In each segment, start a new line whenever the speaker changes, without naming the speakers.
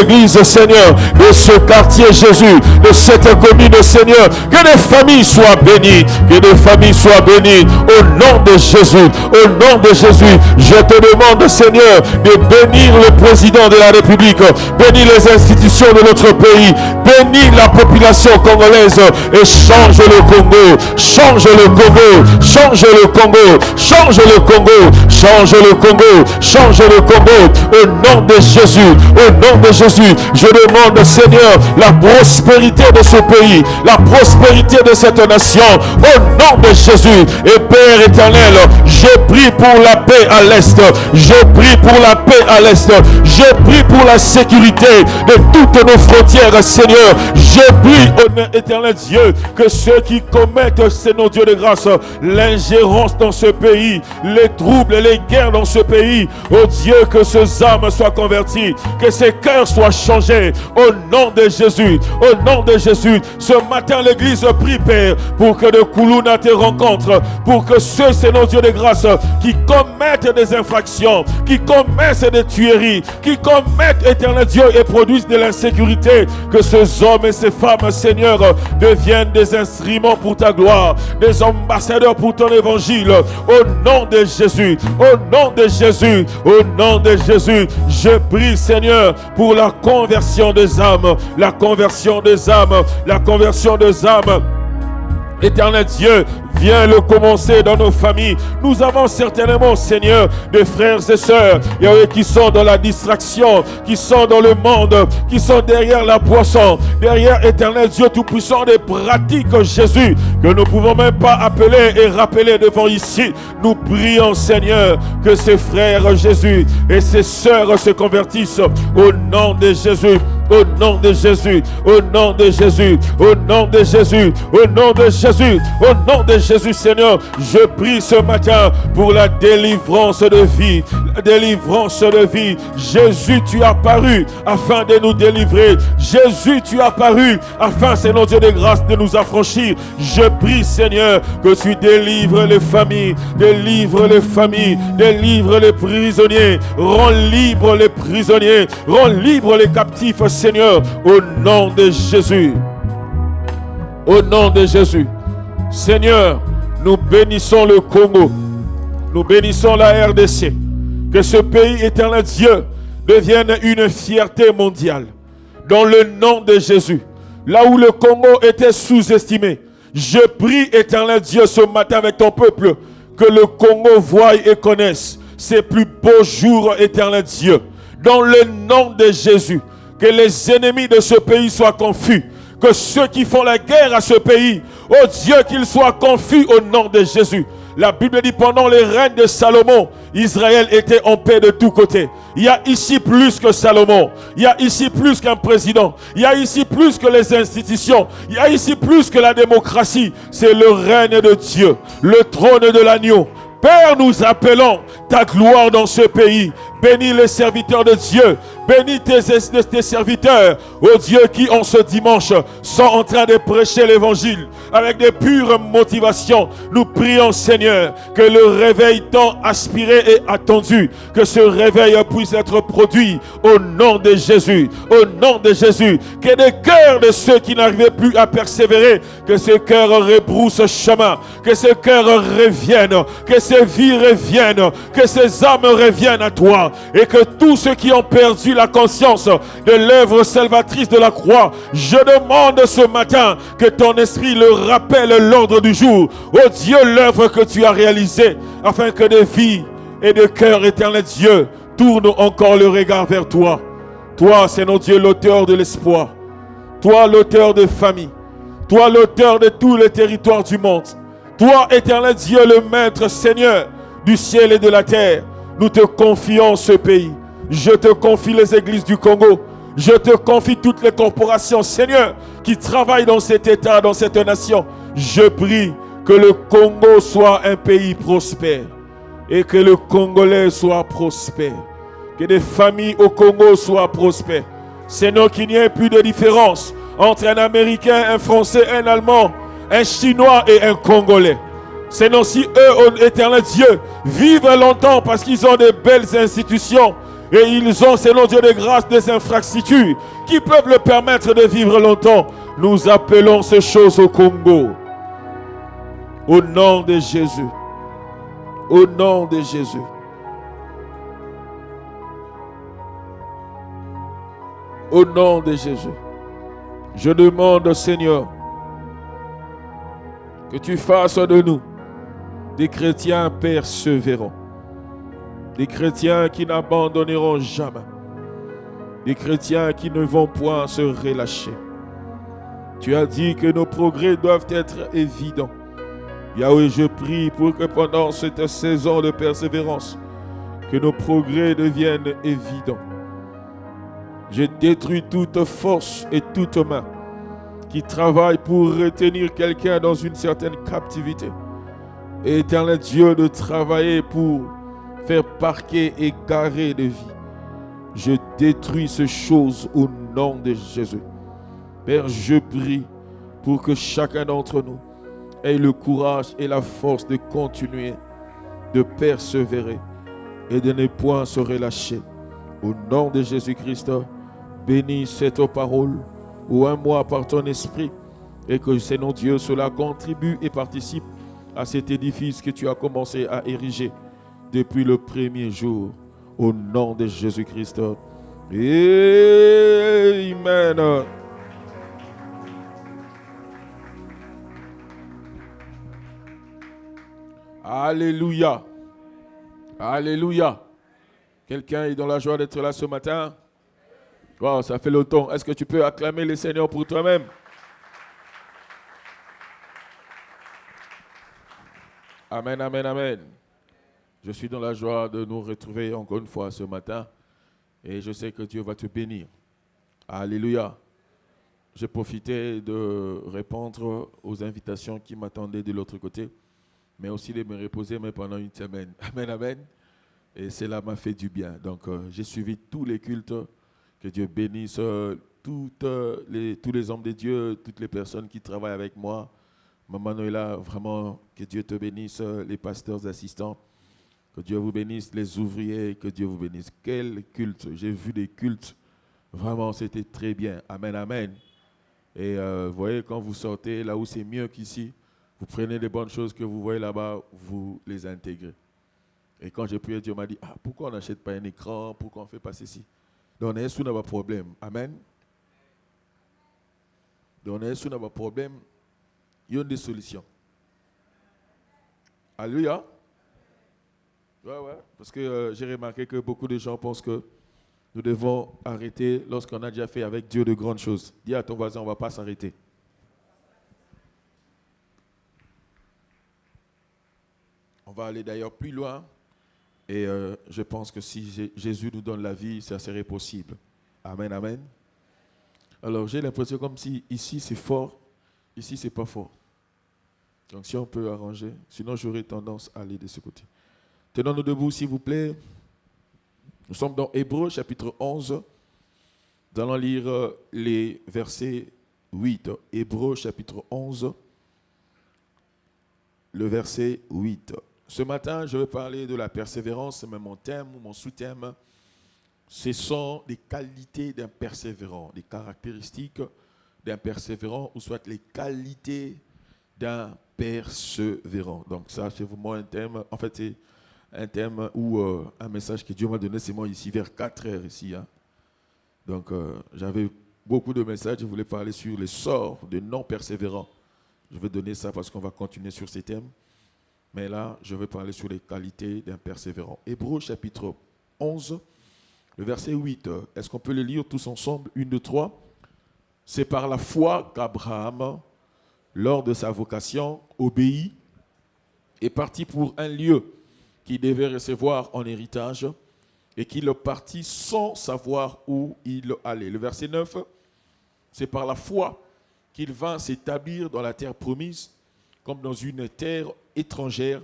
Église, Seigneur, de ce quartier, Jésus, de cette commune, Seigneur, que des familles soient bénies, que des familles soient bénies, au nom de Jésus, au nom de Jésus. Je te demande, Seigneur, de bénir le président de la République, bénir les institutions de notre pays, bénir la population congolaise et change le Congo, change le Congo, change le Congo, change le Congo, change le Congo, change le Congo, au nom de Jésus, au nom de Jésus. Je demande, Seigneur, la prospérité de ce pays, la prospérité de cette nation, au nom de Jésus. Et Père éternel, je prie pour la paix à l'Est, je prie pour la paix à l'Est, je prie pour la sécurité de toutes nos frontières, Seigneur. Je prie, ô éternel Dieu, que ceux qui commettent, Seigneur Dieu de grâce, l'ingérence dans ce pays, les troubles, les guerres dans ce pays, ô Dieu, que ces âmes soient converties, que ces cœurs soient changés, au nom de Jésus, au nom de Jésus. Ce matin, l'Église prie, Père, pour que de Koulouna te rencontre, pour que ceux, Seigneur Dieu de grâce, qui commettent des infractions, qui commettent des tueries, qui commettent, éternel Dieu, et produisent de l'insécurité, que ces hommes et ces femmes, Seigneur, deviennent des instruments pour ta gloire, des ambassadeurs pour ton évangile, au nom de Jésus, au nom de Jésus, au nom de Jésus. Je prie, Seigneur, pour la conversion des âmes, la conversion des âmes, la conversion des âmes. Éternel Dieu, viens le commencer dans nos familles. Nous avons certainement, Seigneur, des frères et sœurs qui sont dans la distraction, qui sont dans le monde, qui sont derrière la boisson, derrière, éternel Dieu Tout-Puissant, des pratiques, Jésus, que nous ne pouvons même pas appeler et rappeler devant ici. Nous prions, Seigneur, que ces frères, Jésus, et ces sœurs se convertissent au nom de Jésus. Au nom de Jésus, au nom de Jésus, au nom de Jésus, au nom de Jésus, au nom de Jésus, Seigneur, je prie ce matin pour la délivrance de vie, la délivrance de vie. Jésus, tu as paru afin de nous délivrer. Jésus, tu as paru afin, Seigneur Dieu de grâce, de nous affranchir. Je prie, Seigneur, que tu délivres les familles, délivre les familles, délivre les prisonniers, rends libres les prisonniers, rends libres les captifs, Seigneur, au nom de Jésus. Au nom de Jésus. Seigneur, nous bénissons le Congo. Nous bénissons la RDC. Que ce pays, éternel Dieu, devienne une fierté mondiale. Dans le nom de Jésus. Là où le Congo était sous-estimé, je prie, éternel Dieu, ce matin avec ton peuple, que le Congo voie et connaisse ses plus beaux jours, éternel Dieu. Dans le nom de Jésus. Que les ennemis de ce pays soient confus. Que ceux qui font la guerre à ce pays, oh Dieu, qu'ils soient confus au nom de Jésus. La Bible dit pendant les règnes de Salomon, Israël était en paix de tous côtés. Il y a ici plus que Salomon. Il y a ici plus qu'un président. Il y a ici plus que les institutions. Il y a ici plus que la démocratie. C'est le règne de Dieu, le trône de l'agneau. Père, nous appelons ta gloire dans ce pays. Bénis les serviteurs de Dieu. Bénis tes serviteurs, oh Dieu, qui en ce dimanche sont en train de prêcher l'évangile avec des pures motivations. Nous prions, Seigneur, que le réveil tant aspiré et attendu, que ce réveil puisse être produit au nom de Jésus. Au nom de Jésus. Que des cœurs de ceux qui n'arrivaient plus à persévérer, que ces cœurs rebroussent chemin, que ces cœurs reviennent, que ces vies reviennent, que ces âmes reviennent à toi. Et que tous ceux qui ont perdu la conscience de l'œuvre salvatrice de la croix, je demande ce matin que ton esprit leur rappelle l'ordre du jour. Oh Dieu, l'œuvre que tu as réalisée, afin que des vies et de cœurs, éternel Dieu, tournent encore le regard vers toi. Toi, Seigneur Dieu, l'auteur de l'espoir. Toi, l'auteur de famille. Toi, l'auteur de tous les territoires du monde. Toi, éternel Dieu, le maître Seigneur du ciel et de la terre. Nous te confions ce pays. Je te confie les églises du Congo. Je te confie toutes les corporations, Seigneur, qui travaillent dans cet État, dans cette nation. Je prie que le Congo soit un pays prospère et que le Congolais soit prospère. Que des familles au Congo soient prospères. Seigneur, qu'il n'y ait plus de différence entre un Américain, un Français, un Allemand, un Chinois et un Congolais. Seigneur, si eux, éternel Dieu, vivent longtemps parce qu'ils ont de belles institutions, Et ils ont, selon Dieu de grâce, des infrastructures qui peuvent leur permettre de vivre longtemps. Nous appelons ces choses au Congo. Au nom de Jésus. Au nom de Jésus. Au nom de Jésus. Je demande, Seigneur, que tu fasses de nous des chrétiens persévérants. Des chrétiens qui n'abandonneront jamais. Des chrétiens qui ne vont point se relâcher. Tu as dit que nos progrès doivent être évidents. Yahweh, je prie pour que pendant cette saison de persévérance, que nos progrès deviennent évidents. Je détruis toute force et toute main qui travaille pour retenir quelqu'un dans une certaine captivité. Et éternel Dieu, de travailler pour faire parquer et carrer de vie. Je détruis ces choses au nom de Jésus. Père, je prie pour que chacun d'entre nous ait le courage et la force de continuer, de persévérer et de ne point se relâcher. Au nom de Jésus-Christ, bénis cette parole ou un mois par ton esprit et que, Seigneur Dieu, cela contribue et participe à cet édifice que tu as commencé à ériger depuis le premier jour. Au nom de Jésus-Christ. Amen. Alléluia. Alléluia. Quelqu'un est dans la joie d'être là ce matin? Wow, ça fait longtemps. Est-ce que tu peux acclamer le Seigneur pour toi-même? Amen, amen, amen. Je suis dans la joie de nous retrouver encore une fois ce matin et je sais que Dieu va te bénir. Alléluia. J'ai profité de répondre aux invitations qui m'attendaient de l'autre côté, mais aussi de me reposer pendant une semaine. Amen, amen. Et cela m'a fait du bien. Donc, j'ai suivi tous les cultes. Que Dieu bénisse tous les hommes de Dieu, toutes les personnes qui travaillent avec moi. Maman Noëlla, vraiment, que Dieu te bénisse, les pasteurs assistants. Que Dieu vous bénisse, les ouvriers, que Dieu vous bénisse. Quel culte! J'ai vu des cultes. Vraiment, c'était très bien. Amen, amen. Et vous voyez, quand vous sortez là où c'est mieux qu'ici, vous prenez les bonnes choses que vous voyez là-bas, vous les intégrez. Et quand j'ai prié, Dieu m'a dit, pourquoi on n'achète pas un écran? Pourquoi on ne fait pas ceci? Donc, on n'a pas de problème. Amen. Donc, on n'a pas de problème. Il y a des solutions. Alléluia. Ouais. Parce que j'ai remarqué que beaucoup de gens pensent que nous devons arrêter lorsqu'on a déjà fait avec Dieu de grandes choses. Dis à ton voisin, on ne va pas s'arrêter. On va aller d'ailleurs plus loin. Et je pense que si Jésus nous donne la vie, ça serait possible. Amen, amen. Alors, j'ai l'impression comme si ici c'est fort, ici c'est pas fort. Donc, si on peut arranger, sinon j'aurais tendance à aller de ce côté. Tenons-nous debout, s'il vous plaît. Nous sommes dans Hébreux, chapitre 11. Nous allons lire les versets 8. Hébreux, chapitre 11, le verset 8. Ce matin, je vais parler de la persévérance, mais mon thème ou mon sous-thème, ce sont les qualités d'un persévérant, les caractéristiques d'un persévérant, ou soit les qualités d'un persévérant. Donc ça, c'est vraiment un thème, en fait, c'est un thème ou un message que Dieu m'a donné, c'est moi ici, vers 4 heures ici. Hein. Donc j'avais beaucoup de messages, je voulais parler sur les sorts de non-persévérants. Je vais donner ça parce qu'on va continuer sur ces thèmes. Mais là, je vais parler sur les qualités d'un persévérant. Hébreux chapitre 11, le verset 8. Est-ce qu'on peut le lire tous ensemble? 1, 2, 3. C'est par la foi qu'Abraham, lors de sa vocation, obéit et partit pour un lieu qu'il devait recevoir en héritage et qu'il partit sans savoir où il allait. Le verset 9. C'est par la foi qu'il vint s'établir dans la terre promise, comme dans une terre étrangère,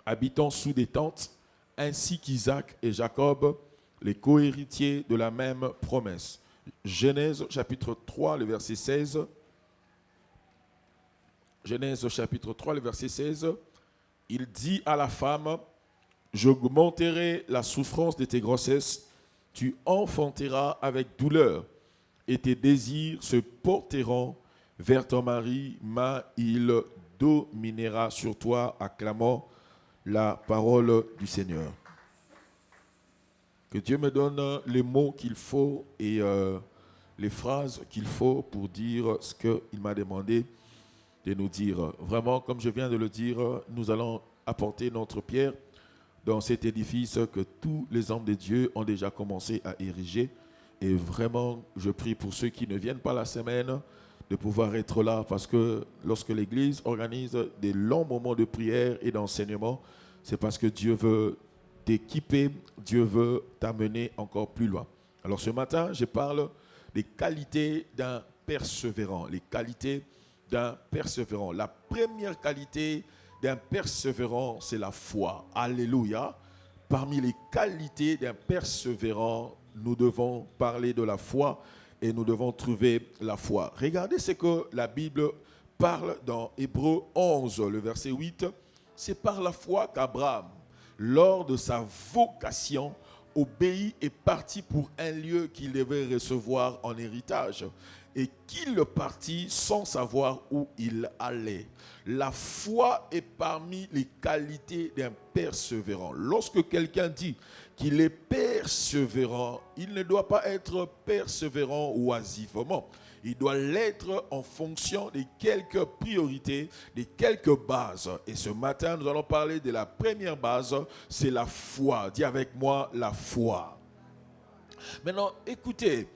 habitant sous des tentes, ainsi qu'Isaac et Jacob, les co-héritiers de la même promesse. Genèse chapitre 3, le verset 16. Genèse chapitre 3, le verset 16. Il dit à la femme, j'augmenterai la souffrance de tes grossesses tu enfanteras avec douleur, et tes désirs se porteront vers ton mari, mais il dominera sur toi, acclamant la parole du Seigneur. Que Dieu me donne les mots qu'il faut et les phrases qu'il faut pour dire ce qu'il m'a demandé de nous dire. Vraiment, comme je viens de le dire, nous allons apporter notre pierre dans cet édifice que tous les hommes de Dieu ont déjà commencé à ériger. Et vraiment, je prie pour ceux qui ne viennent pas la semaine de pouvoir être là, parce que lorsque l'Église organise des longs moments de prière et d'enseignement, c'est parce que Dieu veut t'équiper, Dieu veut t'amener encore plus loin. Alors ce matin, je parle des qualités d'un persévérant, les qualités d'un persévérant. La première qualité d'un persévérant, c'est la foi. Alléluia. Parmi les qualités d'un persévérant, nous devons parler de la foi et nous devons trouver la foi. Regardez ce que la Bible parle dans Hébreux 11, le verset 8. C'est par la foi qu'Abraham, lors de sa vocation, obéit et partit pour un lieu qu'il devait recevoir en héritage, et qu'il partit sans savoir où il allait. La foi est parmi les qualités d'un persévérant. Lorsque quelqu'un dit qu'il est persévérant, il ne doit pas être persévérant oisivement. Il doit l'être en fonction de quelques priorités, de quelques bases. Et ce matin, nous allons parler de la première base, c'est la foi. Dis avec moi, la foi. Maintenant, écoutez,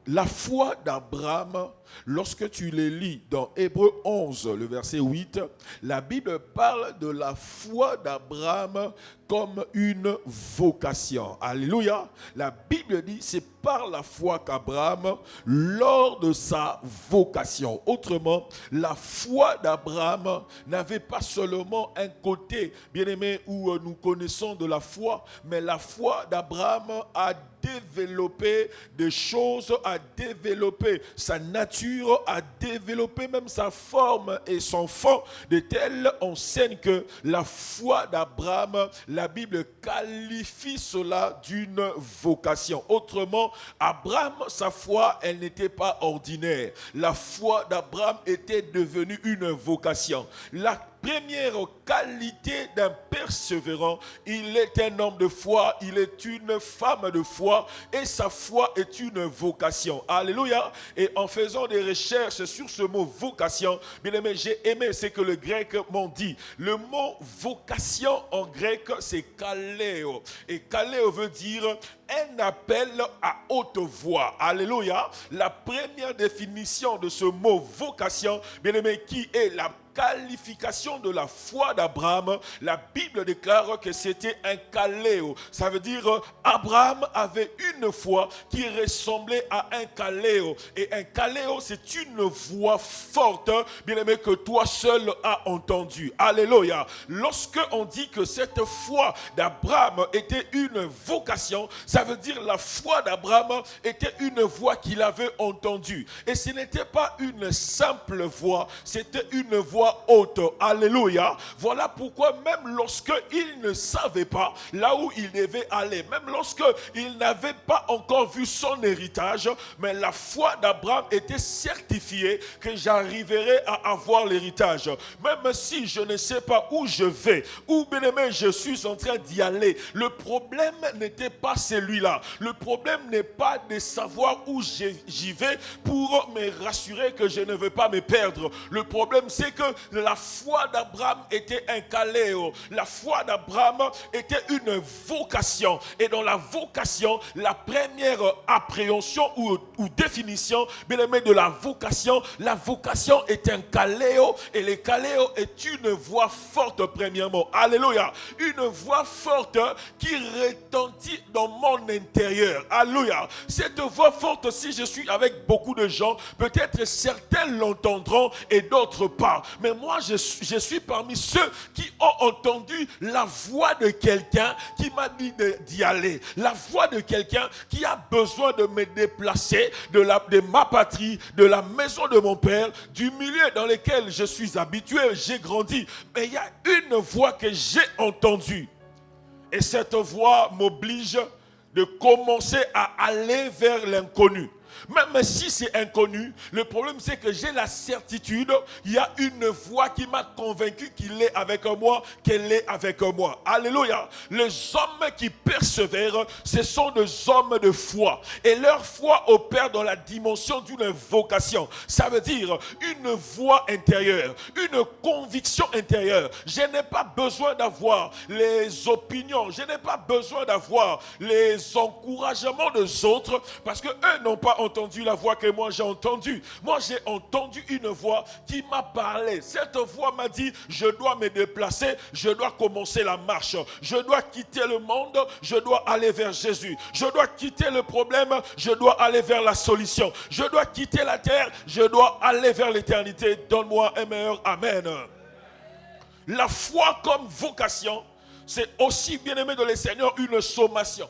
la foi d'Abraham, lorsque tu les lis dans Hébreux 11, le verset 8, la Bible parle de la foi d'Abraham comme une vocation. Alléluia. La Bible dit, c'est par la foi qu'Abraham, lors de sa vocation. Autrement, la foi d'Abraham n'avait pas seulement un côté, bien aimé, où nous connaissons de la foi, mais la foi d'Abraham a développé des choses, a développé sa nature, a développé même sa forme et son fond, de telle enseigne que la foi d'Abraham, la Bible qualifie cela d'une vocation. Autrement, Abraham, sa foi, elle n'était pas ordinaire. La foi d'Abraham était devenue une vocation. La première qualité d'un persévérant, il est un homme de foi, il est une femme de foi et sa foi est une vocation. Alléluia. Et en faisant des recherches sur ce mot vocation, bien aimé, j'ai aimé ce que le grec m'ont dit. Le mot vocation en grec, c'est kaleo. Et kaleo veut dire un appel à haute voix. Alléluia. La première définition de ce mot vocation, bien aimé, qui est la qualification de la foi d'Abraham, la Bible déclare que c'était un kaléo. Ça veut dire Abraham avait une foi qui ressemblait à un kaléo. Et un kaléo, c'est une voix forte, bien aimé, que toi seul as entendu. Alléluia. Lorsque on dit que cette foi d'Abraham était une vocation, ça veut dire la foi d'Abraham était une voix qu'il avait entendue. Et ce n'était pas une simple voix, c'était une voix haute. Alléluia. Voilà pourquoi même lorsque il ne savait pas là où il devait aller, même lorsque il n'avait pas encore vu son héritage, mais la foi d'Abraham était certifiée que j'arriverai à avoir l'héritage. Même si je ne sais pas où je vais, où bien aimé je suis en train d'y aller, le problème n'était pas celui-là. Le problème n'est pas de savoir où j'y vais pour me rassurer que je ne veux pas me perdre. Le problème c'est que la foi d'Abraham était un kaléo. La foi d'Abraham était une vocation. Et dans la vocation, la première appréhension ou définition, bien aimé, de la vocation est un kaléo. Et le kaléo est une voix forte premièrement. Alléluia. Une voix forte qui retentit dans mon intérieur. Alléluia. Cette voix forte, si je suis avec beaucoup de gens, peut-être certains l'entendront et d'autres pas. Mais moi, je suis parmi ceux qui ont entendu la voix de quelqu'un qui m'a dit d'y aller. La voix de quelqu'un qui a besoin de me déplacer de ma patrie, de la maison de mon père, du milieu dans lequel je suis habitué, j'ai grandi. Mais il y a une voix que j'ai entendue. Et cette voix m'oblige de commencer à aller vers l'inconnu. Même si c'est inconnu, le problème c'est que j'ai la certitude, il y a une voix qui m'a convaincu qu'il est avec moi, qu'elle est avec moi. Alléluia. Les hommes qui persévèrent, ce sont des hommes de foi. Et leur foi opère dans la dimension d'une vocation. Ça veut dire une voix intérieure, une conviction intérieure. Je n'ai pas besoin d'avoir les opinions, je n'ai pas besoin d'avoir les encouragements des autres, parce que eux n'ont pas entendu la voix que moi j'ai entendue. Moi j'ai entendu une voix qui m'a parlé. Cette voix m'a dit, je dois me déplacer, je dois commencer la marche, je dois quitter le monde, je dois aller vers Jésus, je dois quitter le problème, je dois aller vers la solution, je dois quitter la terre, je dois aller vers l'éternité. Donne-moi un meilleur amen. La foi comme vocation, c'est aussi, bien-aimé de le Seigneur, une sommation.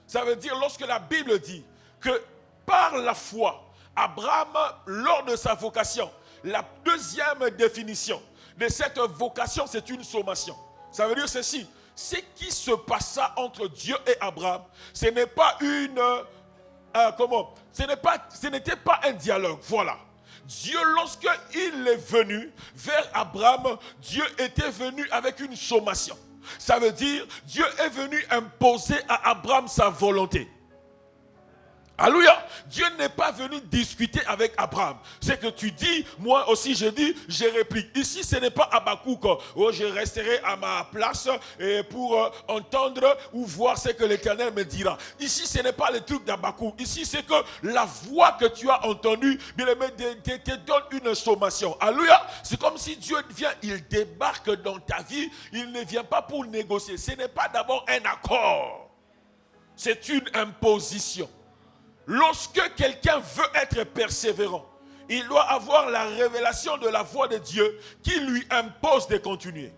Ça veut dire, lorsque la Bible dit que par la foi, Abraham, lors de sa vocation, la deuxième définition de cette vocation, c'est une sommation. Ça veut dire ceci, ce qui se passa entre Dieu et Abraham, ce n'est pas ce n'était pas un dialogue, voilà. Dieu, lorsqu'il est venu vers Abraham, Dieu était venu avec une sommation. Ça veut dire, Dieu est venu imposer à Abraham sa volonté. Alléluia. Dieu n'est pas venu discuter avec Abraham. C'est que tu dis, moi aussi je dis, je réplique. Ici ce n'est pas Habakkuk, oh, je resterai à ma place pour entendre ou voir ce que l'Éternel me dira. Ici ce n'est pas le truc d'Habakkuk. Ici c'est que la voix que tu as entendue, bien-aimé, te donne une sommation. Alléluia. C'est comme si Dieu vient, il débarque dans ta vie. Il ne vient pas pour négocier. Ce n'est pas d'abord un accord. C'est une imposition. Lorsque quelqu'un veut être persévérant, il doit avoir la révélation de la voix de Dieu qui lui impose de continuer.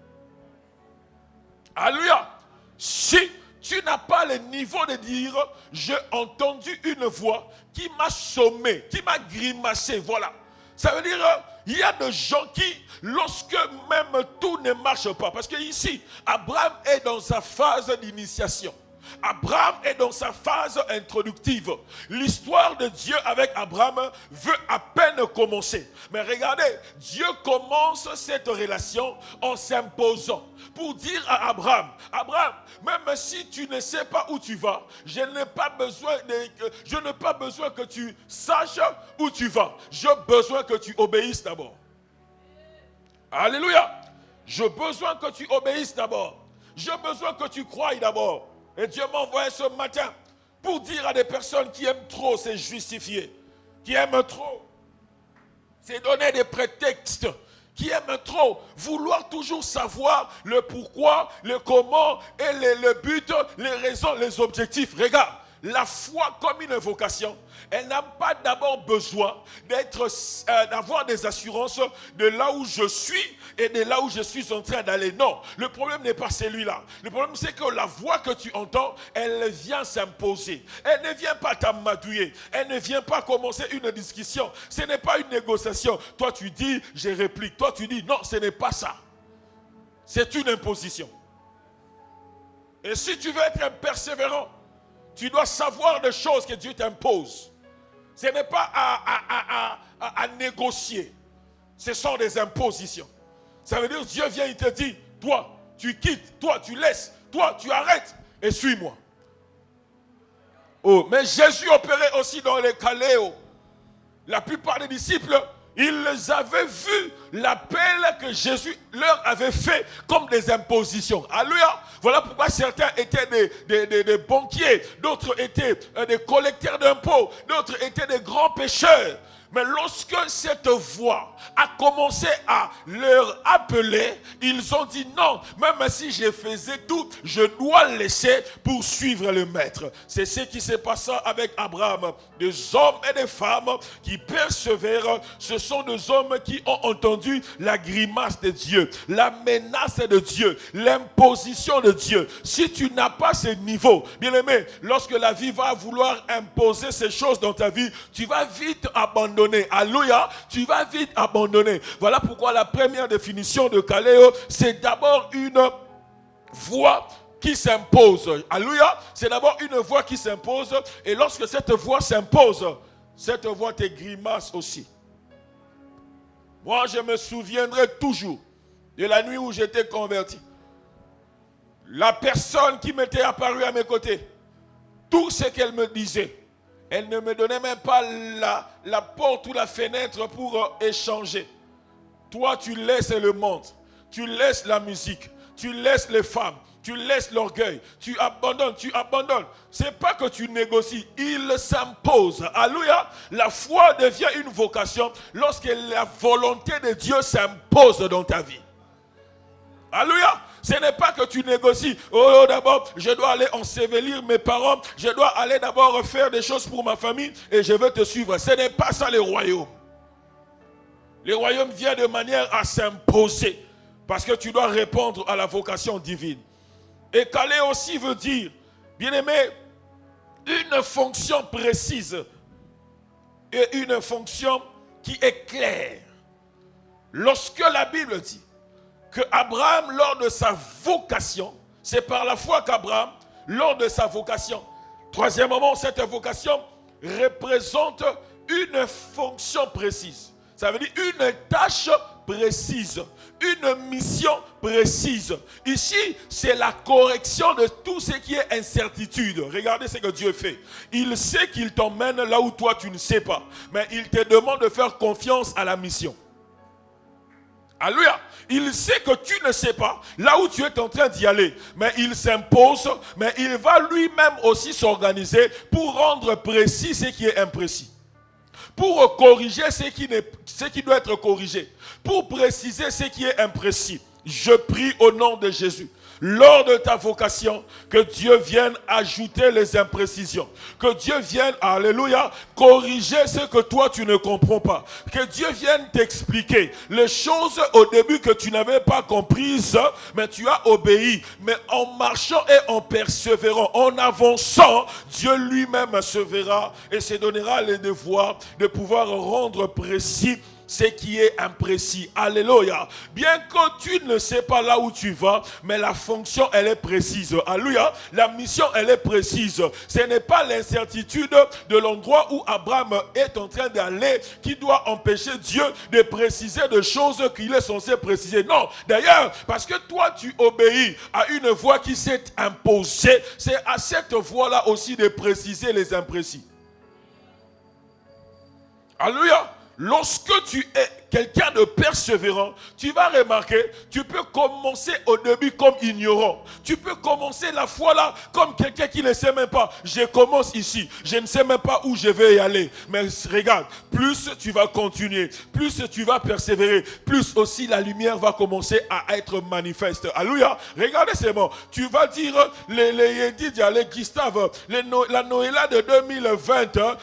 Alléluia. Si tu n'as pas le niveau de dire, j'ai entendu une voix qui m'a sommé, qui m'a grimacé, voilà. Ça veut dire, il y a des gens qui, lorsque même tout ne marche pas, parce que ici, Abraham est dans sa phase d'initiation. Abraham est dans sa phase introductive. L'histoire de Dieu avec Abraham veut à peine commencer. Mais regardez, Dieu commence cette relation en s'imposant pour dire à Abraham, Abraham, même si tu ne sais pas où tu vas, je n'ai pas besoin que tu saches où tu vas. J'ai besoin que tu obéisses d'abord. Alléluia. J'ai besoin que tu obéisses d'abord. J'ai besoin que tu croies d'abord. Et Dieu m'a envoyé ce matin pour dire à des personnes qui aiment trop se justifier, qui aiment trop se donner des prétextes, qui aiment trop vouloir toujours savoir le pourquoi, le comment et le but, les raisons, les objectifs. Regarde, la foi comme une vocation, elle n'a pas d'abord besoin d'avoir des assurances de là où je suis et de là où je suis en train d'aller. Non, le problème n'est pas celui-là. Le problème c'est que la voix que tu entends, elle vient s'imposer. Elle ne vient pas t'amadouiller. Elle ne vient pas commencer une discussion. Ce n'est pas une négociation. Toi tu dis, je réplique. Toi tu dis, non, ce n'est pas ça. C'est une imposition. Et si tu veux être persévérant, tu dois savoir des choses que Dieu t'impose. Ce n'est pas à négocier. Ce sont des impositions. Ça veut dire Dieu vient, il te dit, toi, tu quittes, toi, tu laisses, toi, tu arrêtes et suis-moi. Oh, mais Jésus opérait aussi dans les Caléos. La plupart des disciples, ils les avaient vus, l'appel que Jésus leur avait fait comme des impositions. Alléluia. Voilà pourquoi certains étaient des banquiers, d'autres étaient des collecteurs d'impôts, d'autres étaient des grands pécheurs. Mais lorsque cette voix a commencé à leur appeler, ils ont dit non, même si je faisais tout, je dois laisser pour suivre le maître. C'est ce qui s'est passé avec Abraham. Des hommes et des femmes qui persévèrent, ce sont des hommes qui ont entendu la grimace de Dieu, la menace de Dieu, l'imposition de Dieu. Si tu n'as pas ce niveau, bien aimé, lorsque la vie va vouloir imposer ces choses dans ta vie, tu vas vite abandonner. Alléluia, tu vas vite abandonner. Voilà pourquoi la première définition de Caléo, c'est d'abord une voix qui s'impose. Alléluia. C'est d'abord une voix qui s'impose. Et lorsque cette voix s'impose, cette voix te grimace aussi. Moi, je me souviendrai toujours de la nuit où j'étais converti. La personne qui m'était apparue à mes côtés, tout ce qu'elle me disait, elle ne me donnait même pas la porte ou la fenêtre pour échanger. Toi, tu laisses le monde, tu laisses la musique, tu laisses les femmes, tu laisses l'orgueil, tu abandonnes. C'est pas que tu négocies, il s'impose. Alléluia. La foi devient une vocation lorsque la volonté de Dieu s'impose dans ta vie. Alléluia. Ce n'est pas que tu négocies. Oh, d'abord, je dois aller ensevelir mes parents. Je dois aller d'abord faire des choses pour ma famille et je veux te suivre. Ce n'est pas ça le royaume. Le royaume vient de manière à s'imposer parce que tu dois répondre à la vocation divine. Et caler aussi veut dire, bien-aimé, une fonction précise et une fonction qui est claire. Lorsque la Bible dit que Abraham, lors de sa vocation, c'est par la foi qu'Abraham, lors de sa vocation, troisièmement, cette vocation représente une fonction précise. Ça veut dire une tâche précise, une mission précise. Ici, c'est la correction de tout ce qui est incertitude. Regardez ce que Dieu fait. Il sait qu'il t'emmène là où toi tu ne sais pas, mais il te demande de faire confiance à la mission. Alléluia. Il sait que tu ne sais pas là où tu es en train d'y aller, mais il s'impose, mais il va lui-même aussi s'organiser pour rendre précis ce qui est imprécis, pour corriger ce qui doit être corrigé, pour préciser ce qui est imprécis. Je prie au nom de Jésus, lors de ta vocation, que Dieu vienne ajouter les imprécisions, que Dieu vienne, alléluia, corriger ce que toi tu ne comprends pas, que Dieu vienne t'expliquer les choses au début que tu n'avais pas comprises, mais tu as obéi. Mais en marchant et en persévérant, en avançant, Dieu lui-même se verra et se donnera les devoirs de pouvoir rendre précis ce qui est imprécis. Alléluia. Bien que tu ne sais pas là où tu vas, mais la fonction, elle est précise. Alléluia. La mission, elle est précise. Ce n'est pas l'incertitude de l'endroit où Abraham est en train d'aller qui doit empêcher Dieu de préciser des choses qu'il est censé préciser. Non. D'ailleurs, parce que toi, tu obéis à une voix qui s'est imposée, c'est à cette voix-là aussi de préciser les imprécis. Alléluia. Lorsque tu es quelqu'un de persévérant, tu vas remarquer, tu peux commencer au début comme ignorant. Tu peux commencer la foi là comme quelqu'un qui ne sait même pas. Je commence ici, je ne sais même pas où je vais y aller. Mais regarde, plus tu vas continuer, plus tu vas persévérer, plus aussi la lumière va commencer à être manifeste. Alléluia. Regardez ces mots. Tu vas dire, les Yédis, les Gustave, la Noëlla de 2020,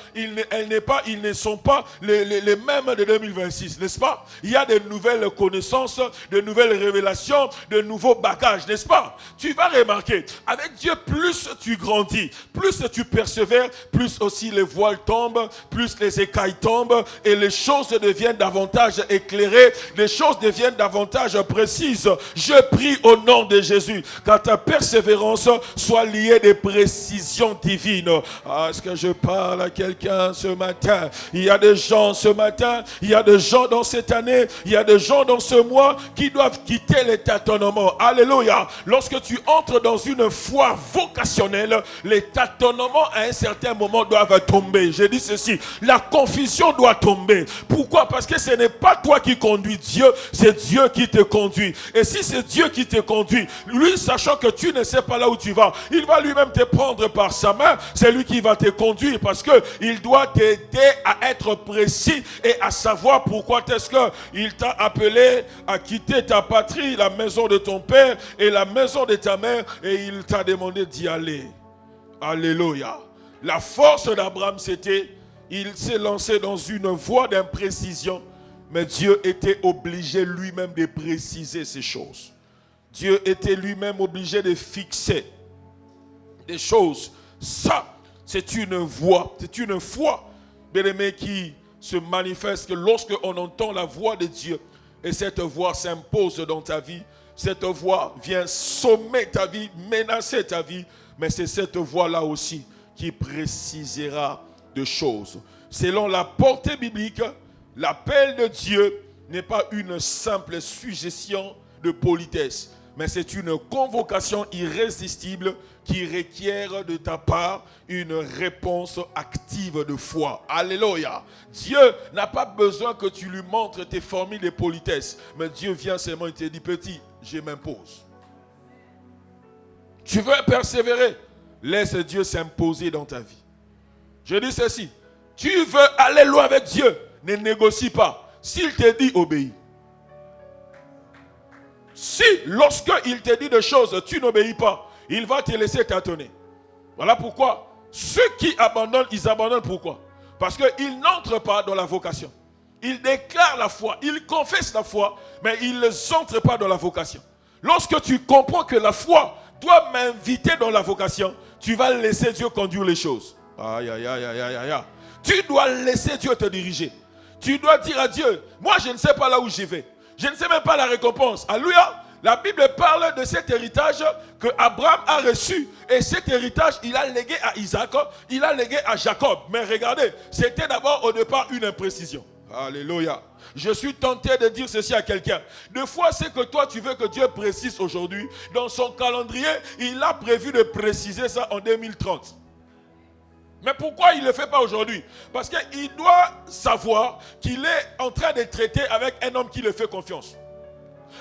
ils ne sont pas les mêmes de 2026, n'est-ce pas? Il y a de nouvelles connaissances, de nouvelles révélations, de nouveaux bagages, n'est-ce pas? Tu vas remarquer, avec Dieu, plus tu grandis, plus tu persévères, plus aussi les voiles tombent, plus les écailles tombent et les choses deviennent davantage éclairées, les choses deviennent davantage précises. Je prie au nom de Jésus qu'à ta persévérance soit liée des précisions divines. Est-ce que je parle à quelqu'un ce matin? Il y a des gens ce matin, il y a des gens dans cette année, il y a des gens dans ce mois qui doivent quitter les tâtonnements. Alléluia. Lorsque tu entres dans une foi vocationnelle, les tâtonnements à un certain moment doivent tomber. Je dis ceci, la confusion doit tomber. Pourquoi? Parce que ce n'est pas toi qui conduis Dieu, c'est Dieu qui te conduit. Et si c'est Dieu qui te conduit, lui, sachant que tu ne sais pas là où tu vas, il va lui-même te prendre par sa main, c'est lui qui va te conduire parce qu'il doit t'aider à être précis et à savoir pourquoi est-ce qu'il t'a appelé à quitter ta patrie, la maison de ton père et la maison de ta mère, et il t'a demandé d'y aller. Alléluia. La force d'Abraham, c'était, il s'est lancé dans une voie d'imprécision, mais Dieu était obligé lui-même de préciser ces choses. Dieu était lui-même obligé de fixer des choses. Ça, c'est une voie, c'est une foi, bien-aimé, qui se manifeste que lorsque on entend la voix de Dieu et cette voix s'impose dans ta vie, Cette voix vient sommer ta vie, menacer ta vie, mais c'est cette voix-là aussi qui précisera de choses. Selon la portée biblique, l'appel de Dieu n'est pas une simple suggestion de politesse, mais c'est une convocation irrésistible qui requiert de ta part une réponse active de foi. Alléluia. Dieu n'a pas besoin que tu lui montres tes formules de politesse, mais Dieu vient seulement et te dit, petit, je m'impose. Tu veux persévérer, laisse Dieu s'imposer dans ta vie. Je dis ceci, tu veux aller loin avec Dieu, ne négocie pas. S'il te dit, obéis. Si, lorsqu'il te dit des choses, tu n'obéis pas, il va te laisser tâtonner. Voilà pourquoi ceux qui abandonnent, ils abandonnent pourquoi? Parce qu'ils n'entrent pas dans la vocation. Ils déclarent la foi, ils confessent la foi, mais ils n'entrent pas dans la vocation. Lorsque tu comprends que la foi doit m'inviter dans la vocation, tu vas laisser Dieu conduire les choses. Aïe, aïe, aïe, aïe, aïe, aïe. Tu dois laisser Dieu te diriger. Tu dois dire à Dieu, moi je ne sais pas là où je vais. Je ne sais même pas la récompense. Alléluia. La Bible parle de cet héritage que Abraham a reçu. Et cet héritage, il a légué à Isaac, il a légué à Jacob. Mais regardez, c'était d'abord au départ une imprécision. Alléluia. Je suis tenté de dire ceci à quelqu'un. Des fois, c'est que toi, tu veux que Dieu précise aujourd'hui. Dans son calendrier, il a prévu de préciser ça en 2030. Mais pourquoi il ne le fait pas aujourd'hui? Parce qu'il doit savoir qu'il est en train de traiter avec un homme qui le fait confiance.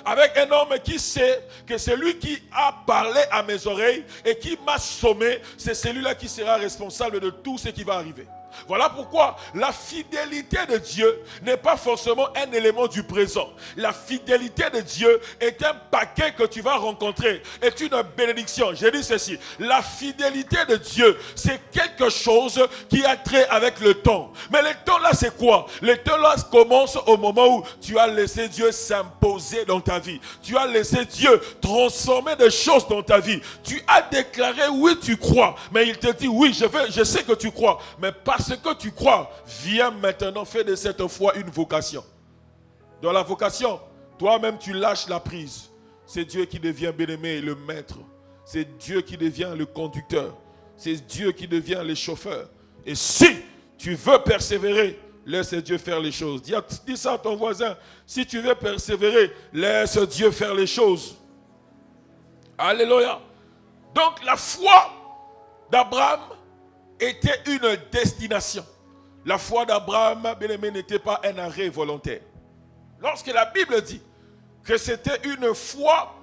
Avec un homme qui sait que celui qui a parlé à mes oreilles et qui m'a sommé, c'est celui-là qui sera responsable de tout ce qui va arriver. Voilà pourquoi la fidélité de Dieu n'est pas forcément un élément du présent. La fidélité de Dieu est un paquet que tu vas rencontrer, est une bénédiction. J'ai dit ceci, la fidélité de Dieu, c'est quelque chose qui a trait avec le temps. Mais le temps là, c'est quoi? Le temps là commence au moment où tu as laissé Dieu s'imposer dans ta vie. Tu as laissé Dieu transformer des choses dans ta vie. Tu as déclaré oui, tu crois, mais il te dit oui, je sais que tu crois, mais parce que tu crois, viens maintenant faire de cette foi une vocation. Dans la vocation, toi-même tu lâches la prise. C'est Dieu qui devient bien-aimé, le maître. C'est Dieu qui devient le conducteur. C'est Dieu qui devient le chauffeur. Et si tu veux persévérer, laisse Dieu faire les choses. Dis ça à ton voisin. Si tu veux persévérer, laisse Dieu faire les choses. Alléluia. Donc la foi d'Abraham était une destination. La foi d'Abraham, bien-aimé, n'était pas un arrêt volontaire. Lorsque la Bible dit que c'était une foi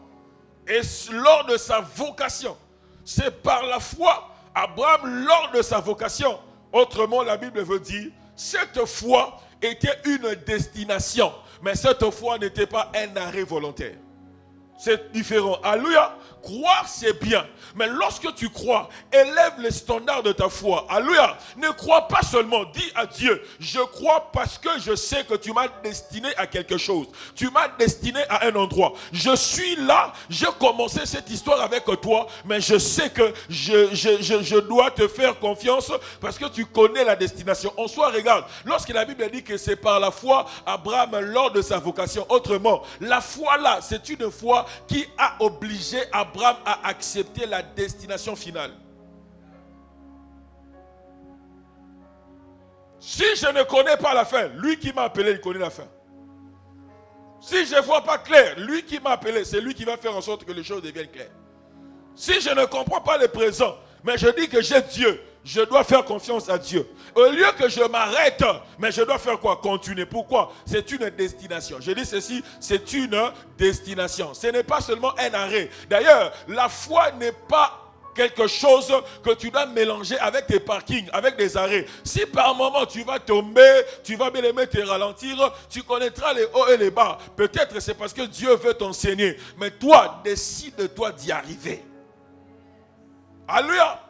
et lors de sa vocation, c'est par la foi, Abraham, lors de sa vocation, autrement la Bible veut dire, cette foi était une destination, mais cette foi n'était pas un arrêt volontaire. C'est différent. Alléluia. Croire, c'est bien. Mais lorsque tu crois, élève les standards de ta foi. Alléluia. Ne crois pas seulement. Dis à Dieu, je crois parce que je sais que tu m'as destiné à quelque chose. Tu m'as destiné à un endroit. Je suis là. J'ai commencé cette histoire avec toi. Mais je sais que je dois te faire confiance parce que tu connais la destination. En soi, regarde. Lorsque la Bible dit que c'est par la foi, Abraham, lors de sa vocation. Autrement, la foi là, c'est une foi qui a obligé Abraham à accepter la destination finale. Si je ne connais pas la fin, lui qui m'a appelé, il connaît la fin. Si je ne vois pas clair, lui qui m'a appelé, c'est lui qui va faire en sorte que les choses deviennent claires. Si je ne comprends pas le présent, mais je dis que j'ai Dieu, je dois faire confiance à Dieu. Au lieu que je m'arrête, mais je dois faire quoi? Continuer. Pourquoi? C'est une destination. Je dis ceci, c'est une destination. Ce n'est pas seulement un arrêt. D'ailleurs, la foi n'est pas quelque chose que tu dois mélanger avec tes parkings, avec des arrêts. Si par moment tu vas tomber, tu vas bien aimer te ralentir, tu connaîtras les hauts et les bas. Peut-être c'est parce que Dieu veut t'enseigner. Mais toi, décide-toi d'y arriver. Alléluia.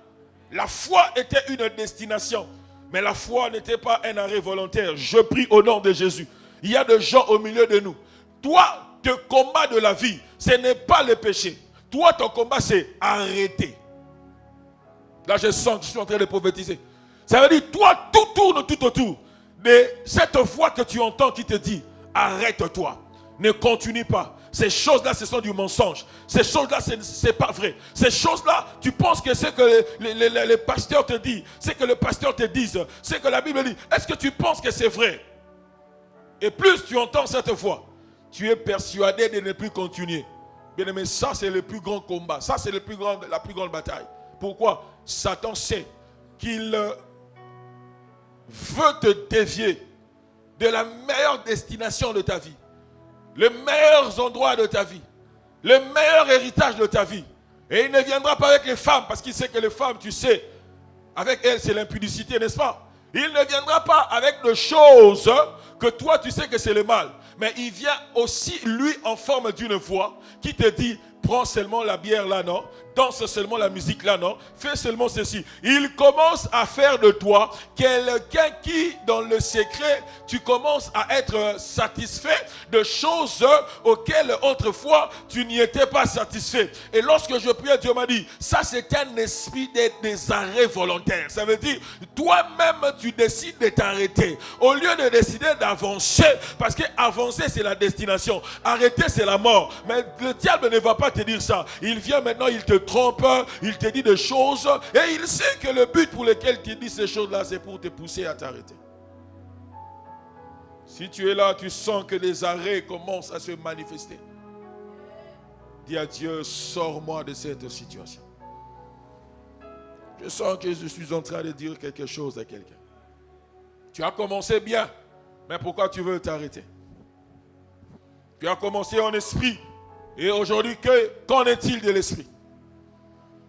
La foi était une destination, mais la foi n'était pas un arrêt volontaire. Je prie au nom de Jésus. Il y a des gens au milieu de nous. Toi, ton combat de la vie, ce n'est pas le péché. Toi, ton combat, c'est arrêter. Là, je sens que je suis en train de prophétiser. Ça veut dire, toi, tout tourne tout autour de cette voix que tu entends qui te dit, arrête-toi.
ne continue pas. Ces choses-là, ce sont du mensonge. Ces choses-là, c'est pas vrai. Ces choses-là, tu penses que c'est que les pasteurs te disent, c'est que le pasteur te dise, c'est que la Bible dit. Est-ce que tu penses que c'est vrai? Et plus tu entends cette voix, tu es persuadé de ne plus continuer. Bien aimé, ça c'est le plus grand combat. Ça c'est la plus grande bataille. Pourquoi? Satan sait qu'il veut te dévier de la meilleure destination de ta vie. Les meilleurs endroits de ta vie, le meilleur héritage de ta vie. Et il ne viendra pas avec les femmes, parce qu'il sait que les femmes, tu sais, avec elles, c'est l'impudicité, n'est-ce pas? Il ne viendra pas avec des choses que toi, tu sais que c'est le mal. Mais il vient aussi, lui, en forme d'une voix qui te dit, prends seulement la bière là, non? Danse seulement la musique là, non? Fais seulement ceci. Il commence à faire de toi quelqu'un qui, dans le secret, tu commences à être satisfait de choses auxquelles autrefois tu n'y étais pas satisfait. Et lorsque je priais, Dieu m'a dit, ça c'est un esprit des arrêts volontaires. Ça veut dire, toi-même tu décides de t'arrêter. Au lieu de décider d'avancer, parce que avancer c'est la destination, arrêter c'est la mort. Mais le diable ne va pas te dire ça. Il vient maintenant, il te trompe, il te dit des choses et il sait que le but pour lequel il dit ces choses-là, c'est pour te pousser à t'arrêter. Si tu es là, tu sens que les arrêts commencent à se manifester. Dis à Dieu, sors-moi de cette situation. Je sens que je suis en train de dire quelque chose à quelqu'un. Tu as commencé bien, mais pourquoi tu veux t'arrêter? Tu as commencé en esprit. Et aujourd'hui, qu'en est-il de l'esprit?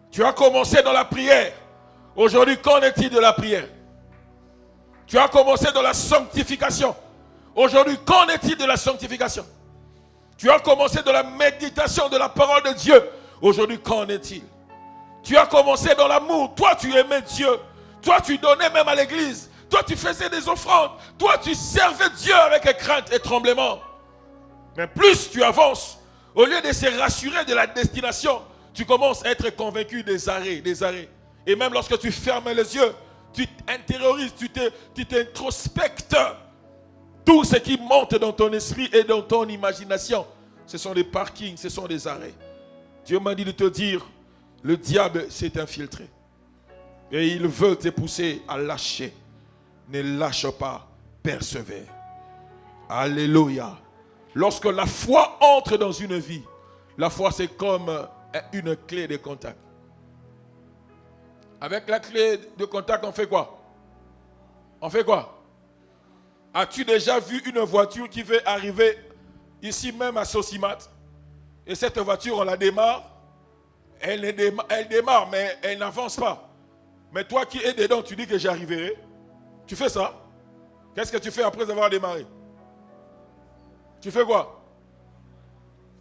Tu as commencé dans la prière. Aujourd'hui, qu'en est-il de la prière? Tu as commencé dans la sanctification. Aujourd'hui, qu'en est-il de la sanctification? Tu as commencé dans la méditation de la parole de Dieu. Aujourd'hui, qu'en est-il? Tu as commencé dans l'amour. Toi, tu aimais Dieu. Toi, tu donnais même à l'église. Toi, tu faisais des offrandes. Toi, tu servais Dieu avec crainte et tremblement. Mais plus tu avances, au lieu de se rassurer de la destination, tu commences à être convaincu des arrêts, des arrêts. Et même lorsque tu fermes les yeux, tu t'intériorises, tu t'introspectes. Tout ce qui monte dans ton esprit et dans ton imagination, ce sont des parkings, ce sont des arrêts. Dieu m'a dit de te dire, le diable s'est infiltré. Et il veut te pousser à lâcher. Ne lâche pas, persévère. Alléluia. Lorsque la foi entre dans une vie, la foi c'est comme une clé de contact. Avec la clé de contact, on fait quoi? On fait quoi? As-tu déjà vu une voiture qui veut arriver ici même à Sosimat? Et cette voiture, on la démarre. Elle démarre, mais elle n'avance pas. Mais toi qui es dedans, tu dis que j'arriverai. Tu fais ça? Qu'est-ce que tu fais après avoir démarré? Tu fais quoi?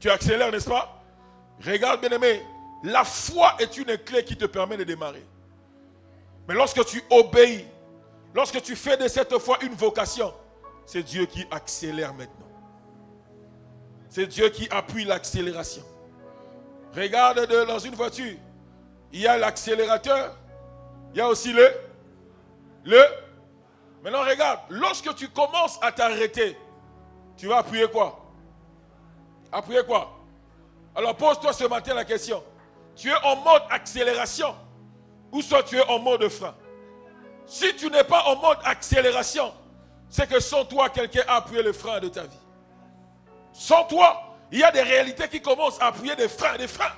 Tu accélères, n'est-ce pas? Regarde, bien-aimé, la foi est une clé qui te permet de démarrer. Mais lorsque tu obéis, lorsque tu fais de cette foi une vocation, c'est Dieu qui accélère maintenant. C'est Dieu qui appuie l'accélération. Regarde dans une voiture, il y a l'accélérateur, il y a aussi le. Maintenant regarde, lorsque tu commences à t'arrêter, tu vas appuyer quoi? Appuyer quoi? Alors pose-toi ce matin la question. Tu es en mode accélération ou soit tu es en mode frein? Si tu n'es pas en mode accélération, c'est que sans toi, quelqu'un a appuyé le frein de ta vie. Sans toi, il y a des réalités qui commencent à appuyer des freins, des freins.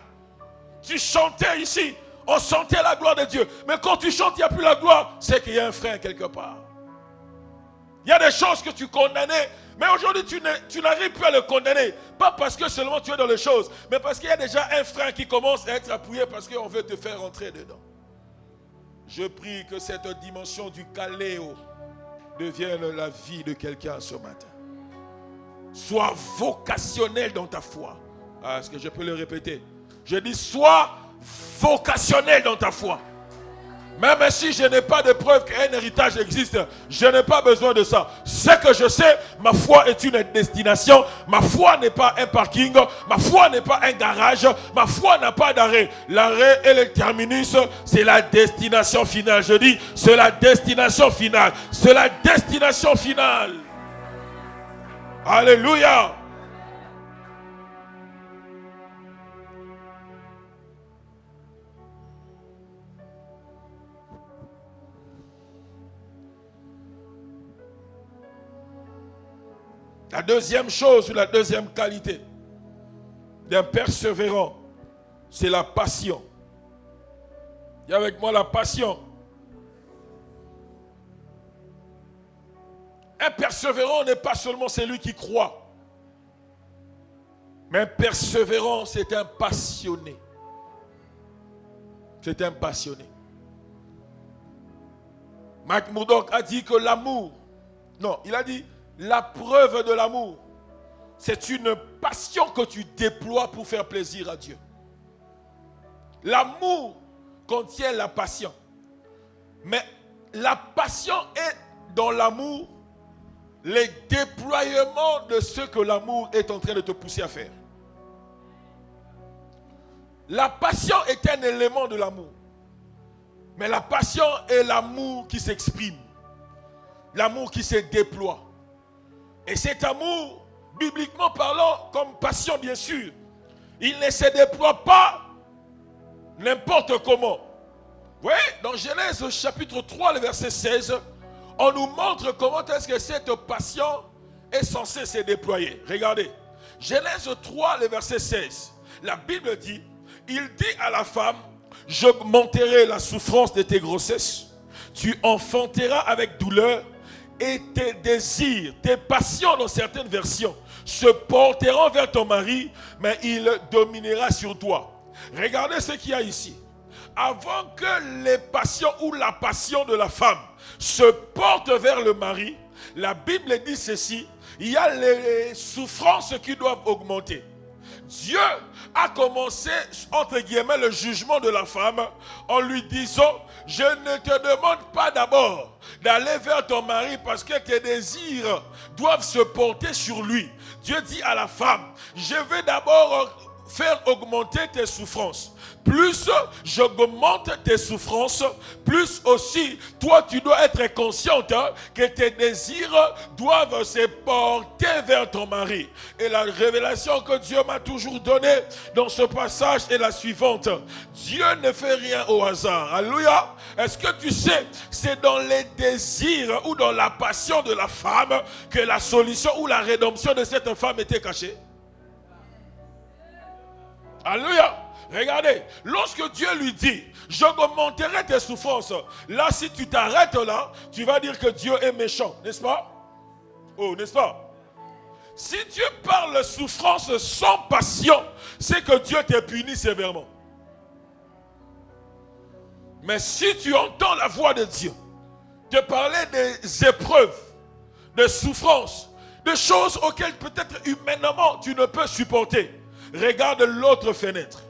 Tu chantais ici, on sentait la gloire de Dieu. Mais quand tu chantes, il n'y a plus la gloire, c'est qu'il y a un frein quelque part. Il y a des choses que tu condamnais, mais aujourd'hui tu n'arrives plus à le condamner. Pas parce que seulement tu es dans les choses, mais parce qu'il y a déjà un frein qui commence à être appuyé parce qu'on veut te faire rentrer dedans. Je prie que cette dimension du caléo devienne la vie de quelqu'un ce matin. Sois vocationnel dans ta foi. Est-ce que je peux le répéter? Je dis sois vocationnel dans ta foi. Même si je n'ai pas de preuve qu'un héritage existe, je n'ai pas besoin de ça. Ce que je sais, ma foi est une destination. Ma foi n'est pas un parking. Ma foi n'est pas un garage. Ma foi n'a pas d'arrêt. L'arrêt et le terminus, c'est la destination finale. Je dis, c'est la destination finale. C'est la destination finale. Alléluia. La deuxième chose, ou la deuxième qualité d'un persévérant, c'est la passion. Il y a avec moi la passion. Un persévérant n'est pas seulement celui qui croit, mais un persévérant, c'est un passionné. C'est un passionné. Mike Murdock a dit que l'amour, non, il a dit la preuve de l'amour, c'est une passion que tu déploies pour faire plaisir à Dieu. L'amour contient la passion. Mais la passion est dans l'amour les déploiements de ce que l'amour est en train de te pousser à faire. La passion est un élément de l'amour. Mais la passion est l'amour qui s'exprime. L'amour qui se déploie. Et cet amour, bibliquement parlant, comme passion bien sûr, il ne se déploie pas n'importe comment. Oui, dans Genèse chapitre 3, le verset 16, on nous montre comment est-ce que cette passion est censée se déployer. Regardez, Genèse 3, le verset 16, la Bible dit, il dit à la femme, j'augmenterai la souffrance de tes grossesses, tu enfanteras avec douleur, et tes désirs, tes passions dans certaines versions, se porteront vers ton mari, mais il dominera sur toi. Regardez ce qu'il y a ici. Avant que les passions ou la passion de la femme se porte vers le mari, la Bible dit ceci, il y a les souffrances qui doivent augmenter. Dieu a commencé, entre guillemets, le jugement de la femme en lui disant, je ne te demande pas d'abord d'aller vers ton mari parce que tes désirs doivent se porter sur lui. Dieu dit à la femme, je vais d'abord faire augmenter tes souffrances. Plus j'augmente tes souffrances, plus aussi toi tu dois être consciente que tes désirs doivent se porter vers ton mari. Et la révélation que Dieu m'a toujours donnée dans ce passage est la suivante. Dieu ne fait rien au hasard. Alléluia. Est-ce que tu sais, c'est dans les désirs ou dans la passion de la femme que la solution ou la rédemption de cette femme était cachée? Alléluia. Regardez, lorsque Dieu lui dit, j'augmenterai tes souffrances, là si tu t'arrêtes là, tu vas dire que Dieu est méchant, n'est-ce pas? Oh, n'est-ce pas? Si Dieu parle de souffrance sans passion, c'est que Dieu te punit sévèrement. Mais si tu entends la voix de Dieu, te parler des épreuves, des souffrances, des choses auxquelles peut-être humainement tu ne peux supporter, regarde l'autre fenêtre.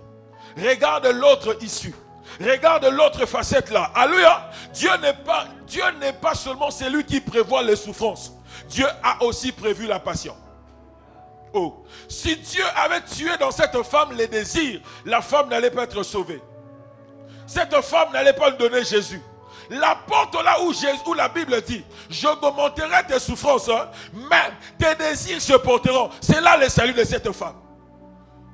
Regarde l'autre issue. Regarde l'autre facette là. Alléluia. Dieu n'est pas seulement celui qui prévoit les souffrances. Dieu a aussi prévu la passion. Oh. Si Dieu avait tué dans cette femme les désirs, la femme n'allait pas être sauvée. Cette femme n'allait pas lui donner Jésus. La porte là où la Bible dit, j'augmenterai tes souffrances, mais tes désirs se porteront. C'est là le salut de cette femme.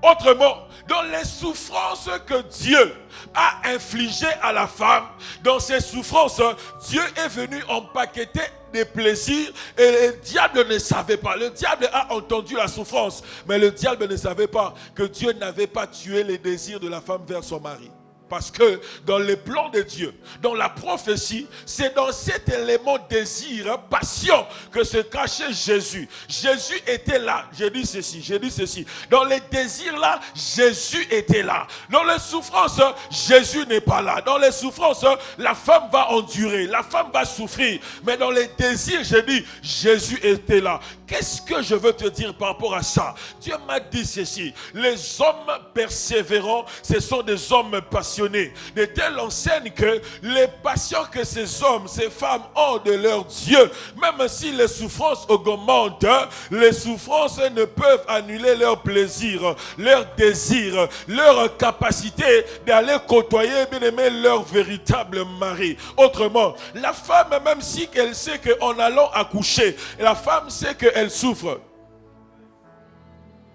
Autrement, dans les souffrances que Dieu a infligées à la femme, dans ces souffrances, Dieu est venu empaqueter des plaisirs et le diable ne savait pas. Le diable a entendu la souffrance, mais le diable ne savait pas que Dieu n'avait pas tué les désirs de la femme vers son mari. Parce que dans les plans de Dieu, dans la prophétie, c'est dans cet élément désir, passion, que se cachait Jésus. Jésus était là. J'ai dit ceci. Dans les désirs là, Jésus était là. Dans les souffrances, Jésus n'est pas là. Dans les souffrances, la femme va endurer, la femme va souffrir. Mais dans les désirs, j'ai dit, Jésus était là. Qu'est-ce que je veux te dire par rapport à ça? Dieu m'a dit ceci. Les hommes persévérants, ce sont des hommes passionnés. De telle enseigne que les passions que ces hommes, ces femmes ont de leur Dieu, même si les souffrances augmentent, les souffrances ne peuvent annuler leur plaisir, leur désir, leur capacité d'aller côtoyer, bien aimé, leur véritable mari. Autrement, la femme, même si elle sait qu'en allant accoucher, la femme sait qu'elle souffre.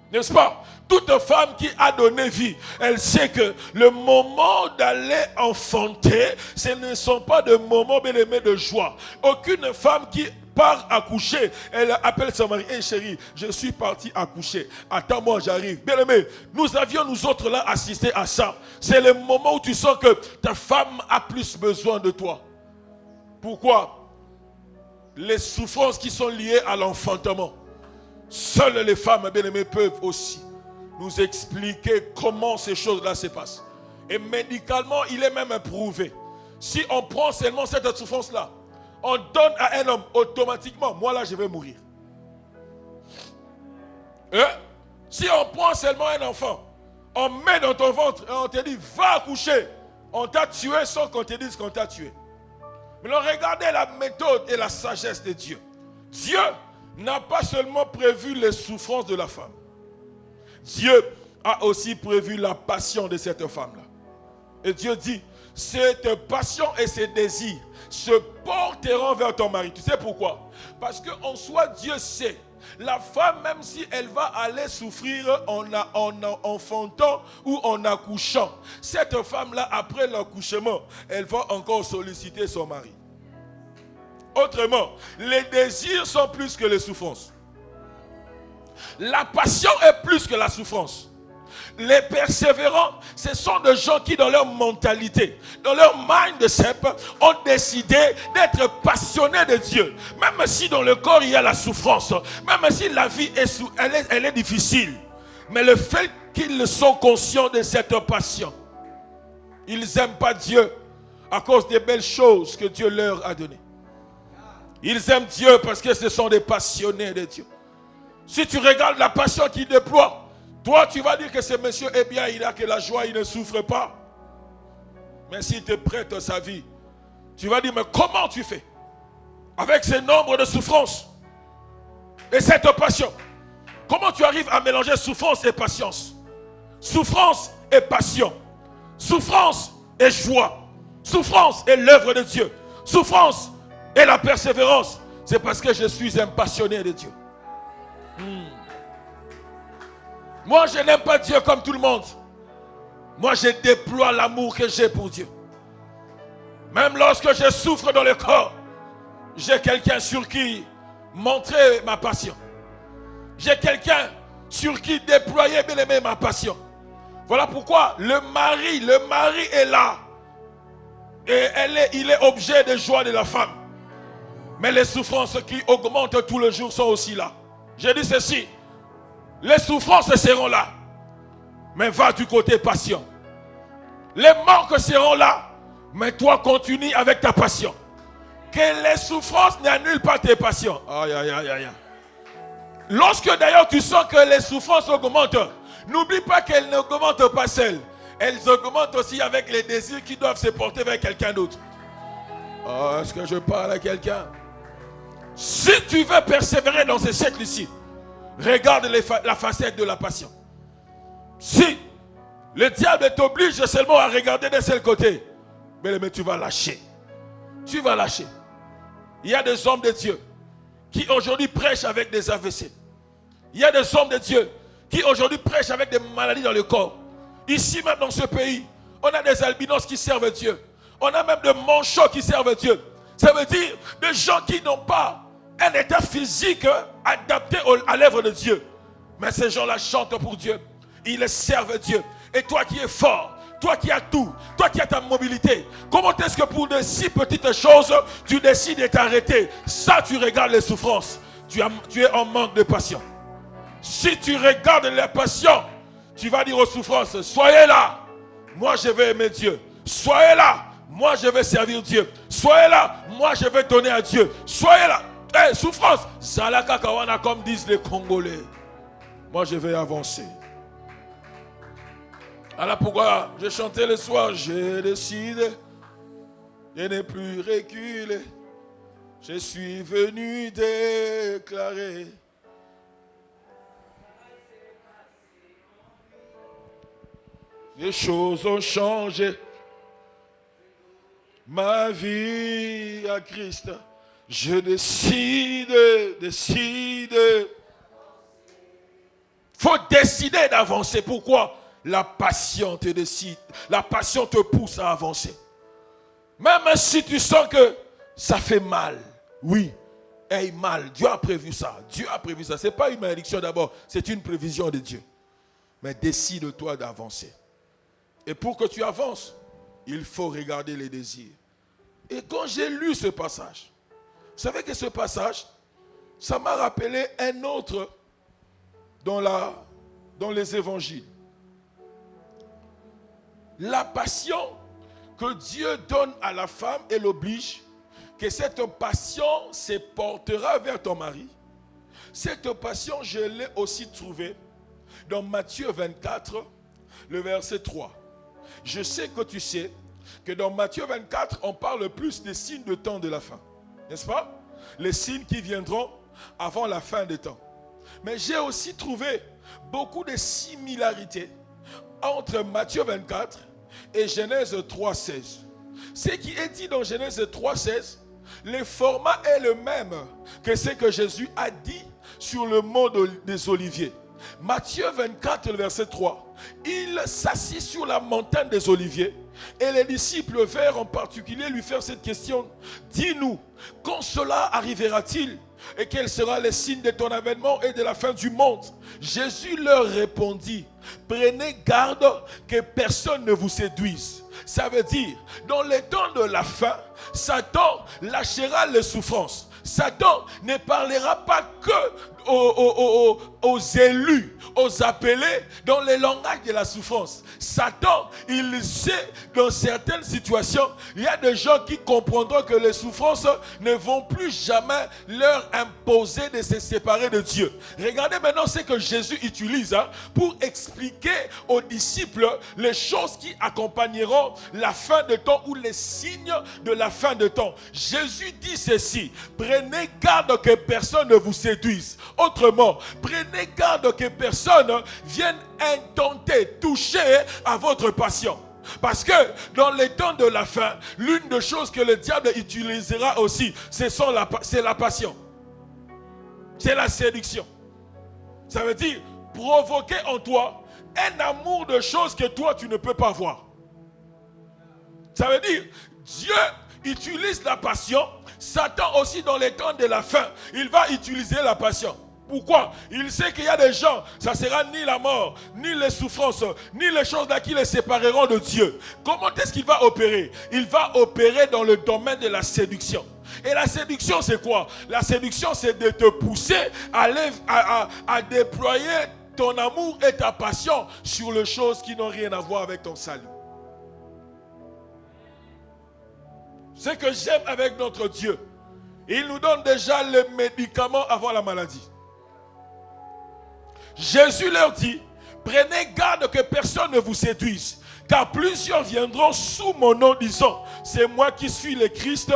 N'est-ce pas? Toute femme qui a donné vie, elle sait que le moment d'aller enfanter, ce ne sont pas des moments bien aimés de joie. Aucune femme qui part accoucher, elle appelle son mari. Hé chérie, je suis parti accoucher. Attends-moi, j'arrive. Bien aimé, nous avions nous autres là assisté à ça. C'est le moment où tu sens que ta femme a plus besoin de toi. Pourquoi? Les souffrances qui sont liées à l'enfantement. Seules les femmes, bien aimées, peuvent aussi nous expliquer comment ces choses-là se passent. Et médicalement, il est même prouvé. Si on prend seulement cette souffrance-là, on donne à un homme automatiquement, moi là je vais mourir. Si on prend seulement un enfant, on met dans ton ventre et on te dit va accoucher, on t'a tué sans qu'on te dise qu'on t'a tué. Mais regardez la méthode et la sagesse de Dieu. Dieu n'a pas seulement prévu les souffrances de la femme. Dieu a aussi prévu la passion de cette femme-là. Et Dieu dit, cette passion et ces désirs se porteront vers ton mari. Tu sais pourquoi? Parce qu'en soi, Dieu sait. La femme, même si elle va aller souffrir en enfantant ou en accouchant, cette femme-là, après l'accouchement, elle va encore solliciter son mari. Autrement, les désirs sont plus que les souffrances. La passion est plus que la souffrance. Les persévérants, ce sont des gens qui dans leur mentalité, dans leur mindset, ont décidé d'être passionnés de Dieu. Même si dans le corps il y a la souffrance, même si la vie elle est difficile. Mais le fait qu'ils sont conscients de cette passion, ils n'aiment pas Dieu à cause des belles choses que Dieu leur a données. Ils aiment Dieu parce que ce sont des passionnés de Dieu. Si tu regardes la passion qu'il déploie, toi, tu vas dire que ce monsieur est bien, il a que la joie, il ne souffre pas. Mais s'il te prête sa vie, tu vas dire, mais comment tu fais? Avec ce nombre de souffrances et cette passion, comment tu arrives à mélanger souffrance et patience? Souffrance et passion. Souffrance et joie. Souffrance et l'œuvre de Dieu. Souffrance et la persévérance. C'est parce que je suis un passionné de Dieu. Moi, je n'aime pas Dieu comme tout le monde. Moi, je déploie l'amour que j'ai pour Dieu. Même lorsque je souffre dans le corps, j'ai quelqu'un sur qui montrer ma passion. J'ai quelqu'un sur qui déployer bien aimé ma passion. Voilà pourquoi le mari est là. Et il est objet de joie de la femme. Mais les souffrances qui augmentent tout le jour sont aussi là. J'ai dit ceci. Les souffrances seront là. Mais va du côté passion. Les manques seront là. Mais toi continue avec ta passion. Que les souffrances n'annulent pas tes passions. Aïe, aïe, aïe, aïe. Lorsque d'ailleurs tu sens que les souffrances augmentent, n'oublie pas qu'elles n'augmentent pas seules. Elles augmentent aussi avec les désirs qui doivent se porter vers quelqu'un d'autre. Oh, est-ce que je parle à quelqu'un? Si tu veux persévérer dans ce siècle-ci, regarde la facette de la passion. Si le diable t'oblige seulement à regarder d'un seul côté, mais tu vas lâcher. Tu vas lâcher. Il y a des hommes de Dieu qui aujourd'hui prêchent avec des AVC. Il y a des hommes de Dieu qui aujourd'hui prêchent avec des maladies dans le corps. Ici même dans ce pays, on a des albinos qui servent Dieu. On a même des manchots qui servent Dieu. Ça veut dire des gens qui n'ont pas un état physique adapté à l'œuvre de Dieu. Mais ces gens-là chantent pour Dieu. Ils servent Dieu. Et toi qui es fort, toi qui as tout, toi qui as ta mobilité, comment est-ce que pour de si petites choses, tu décides de t'arrêter? Ça, tu regardes les souffrances. Tu es en manque de passion. Si tu regardes les passions, tu vas dire aux souffrances, soyez là, moi je vais aimer Dieu. Soyez là, moi je vais servir Dieu. Soyez là, moi je vais donner à Dieu. Soyez là. Hey, souffrance, Zalaka Kawana, comme disent les Congolais. Moi je vais avancer. Alors pourquoi je chantais le soir, je décide de ne plus reculer. Je suis venu déclarer. Les choses ont changé. Ma vie à Christ. Je décide. Faut décider d'avancer. Pourquoi? La passion te décide. La passion te pousse à avancer. Même si tu sens que ça fait mal. Oui, aille mal. Dieu a prévu ça. Dieu a prévu ça. Ce n'est pas une malédiction d'abord, c'est une prévision de Dieu. Mais décide-toi d'avancer. Et pour que tu avances, il faut regarder les désirs. Et quand j'ai lu ce passage, vous savez que ce passage, ça m'a rappelé un autre dans les évangiles. La passion que Dieu donne à la femme, elle oblige que cette passion se portera vers ton mari. Cette passion, je l'ai aussi trouvée dans Matthieu 24, le verset 3. Je sais que tu sais que dans Matthieu 24, on parle plus des signes de temps de la fin. N'est-ce pas? Les signes qui viendront avant la fin des temps. Mais j'ai aussi trouvé beaucoup de similarités entre Matthieu 24 et Genèse 3,16. Ce qui est dit dans Genèse 3,16, le format est le même que ce que Jésus a dit sur le mont des Oliviers. Matthieu 24, le verset 3, il s'assit sur la montagne des Oliviers et les disciples vinrent en particulier lui faire cette question. Dis-nous, quand cela arrivera-t-il et quel sera le signe de ton avènement et de la fin du monde? Jésus leur répondit, prenez garde que personne ne vous séduise. Ça veut dire, dans les temps de la fin, Satan lâchera les souffrances. Satan ne parlera pas que aux élus, aux appelés dans le langage de la souffrance. Satan, il sait dans certaines situations, il y a des gens qui comprendront que les souffrances ne vont plus jamais leur imposer de se séparer de Dieu. Regardez maintenant ce que Jésus utilise pour expliquer aux disciples les choses qui accompagneront la fin de temps ou les signes de la fin de temps. Jésus dit ceci, prenez garde que personne ne vous séduise. Autrement, prenez garde que personne vienne intenter, toucher à votre passion. Parce que dans les temps de la fin, l'une des choses que le diable utilisera aussi, c'est la passion. C'est la séduction. Ça veut dire provoquer en toi un amour de choses que toi tu ne peux pas voir. Ça veut dire Dieu utilise la passion. Satan aussi dans les temps de la fin, il va utiliser la passion. Pourquoi? Il sait qu'il y a des gens, ça ne sera ni la mort, ni les souffrances, ni les choses là qui les sépareront de Dieu. Comment est-ce qu'il va opérer? Il va opérer dans le domaine de la séduction. Et la séduction, c'est quoi? La séduction, c'est de te pousser à déployer ton amour et ta passion sur les choses qui n'ont rien à voir avec ton salut. Ce que j'aime avec notre Dieu, il nous donne déjà les médicaments avant la maladie. Jésus leur dit, prenez garde que personne ne vous séduise, car plusieurs viendront sous mon nom disant, c'est moi qui suis le Christ.